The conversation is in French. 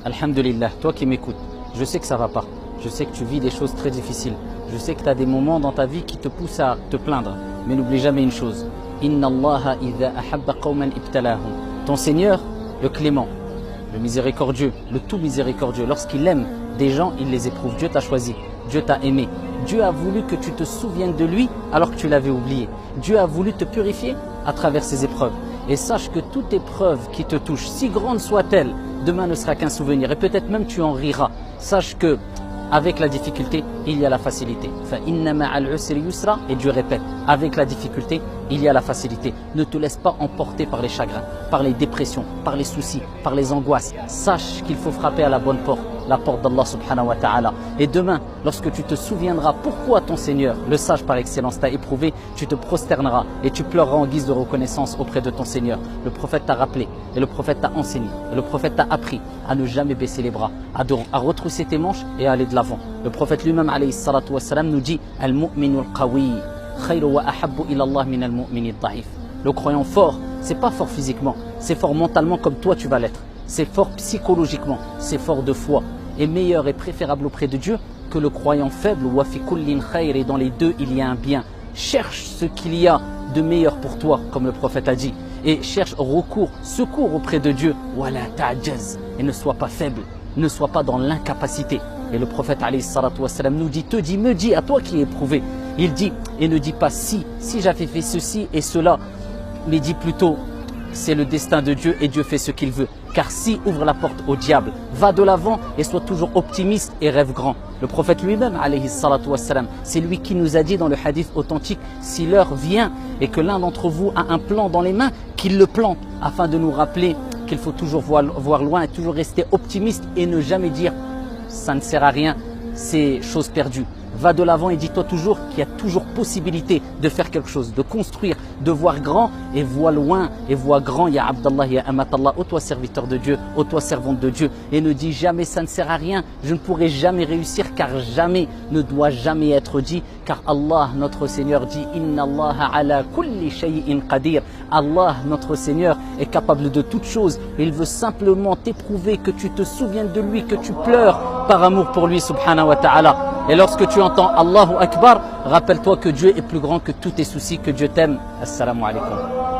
Alhamdulillah, toi qui m'écoutes, je sais que ça va pas. Je sais que tu vis des choses très difficiles. Je sais que tu as des moments dans ta vie qui te poussent à te plaindre. Mais n'oublie jamais une chose. Inna Allaha idha ahabba qawman ibtalahum. Ton Seigneur, le clément, le miséricordieux, le tout miséricordieux, lorsqu'il aime des gens, il les éprouve. Dieu t'a choisi, Dieu t'a aimé. Dieu a voulu que tu te souviennes de lui alors que tu l'avais oublié. Dieu a voulu te purifier à travers ces épreuves. Et sache que toute épreuve qui te touche, si grande soit-elle, demain ne sera qu'un souvenir. Et peut-être même tu en riras. Sache que avec la difficulté, il y a la facilité. Et Dieu répète, avec la difficulté, il y a la facilité. Ne te laisse pas emporter par les chagrins, par les dépressions, par les soucis, par les angoisses. Sache qu'il faut frapper à la bonne porte, la porte d'Allah subhanahu wa ta'ala. Et demain, lorsque tu te souviendras pourquoi ton Seigneur, le sage par excellence, t'a éprouvé, tu te prosterneras et tu pleureras en guise de reconnaissance auprès de ton Seigneur. Le prophète t'a rappelé et le prophète t'a enseigné et le prophète t'a appris à ne jamais baisser les bras, à retrousser tes manches et à aller de l'avant. Le prophète lui-même alayhi salatu wassalam nous dit Al-mu'minu al-qawi khayru wa ahabbu ila Allah min al-mu'mini al-da'if. Le croyant fort, c'est pas fort physiquement, c'est fort mentalement comme toi tu vas l'être. C'est fort psychologiquement, c'est fort de foi et meilleur et préférable auprès de Dieu que le croyant faible. Wa fi kullin khayr, et dans les deux il y a un bien. Cherche ce qu'il y a de meilleur pour toi, comme le prophète a dit, et cherche secours auprès de Dieu. Wala ta'jaz, et ne sois pas faible, ne sois pas dans l'incapacité. Et le prophète alayhi salatu wassalam nous dit, me dit, à toi qui es éprouvé, il dit, et ne dis pas si j'avais fait ceci et cela, mais dis plutôt, c'est le destin de Dieu et Dieu fait ce qu'il veut. Car si ouvre la porte au diable, va de l'avant et sois toujours optimiste et rêve grand. Le prophète lui-même, alayhi salatu wassalam, c'est lui qui nous a dit dans le hadith authentique, si l'heure vient et que l'un d'entre vous a un plan dans les mains, qu'il le plante, afin de nous rappeler qu'il faut toujours voir loin et toujours rester optimiste et ne jamais dire ça ne sert à rien, c'est chose perdue. Va de l'avant et dis-toi toujours qu'il y a toujours possibilité de faire quelque chose, de construire, de voir grand et vois loin et vois grand. Ya Abdallah, ya Amatallah, ô toi serviteur de Dieu, ô toi servante de Dieu. Et ne dis jamais ça ne sert à rien, je ne pourrai jamais réussir, car jamais ne doit jamais être dit. Car Allah, notre Seigneur, dit Inna Allah ala kulli shay'in qadir. Allah, notre Seigneur, est capable de toutes choses. Il veut simplement t'éprouver, que tu te souviennes de lui, que tu pleures par amour pour lui, subhanahu wa ta'ala. Et lorsque tu entends Allahu Akbar, rappelle-toi que Dieu est plus grand que tous tes soucis, que Dieu t'aime. Assalamu alaikum.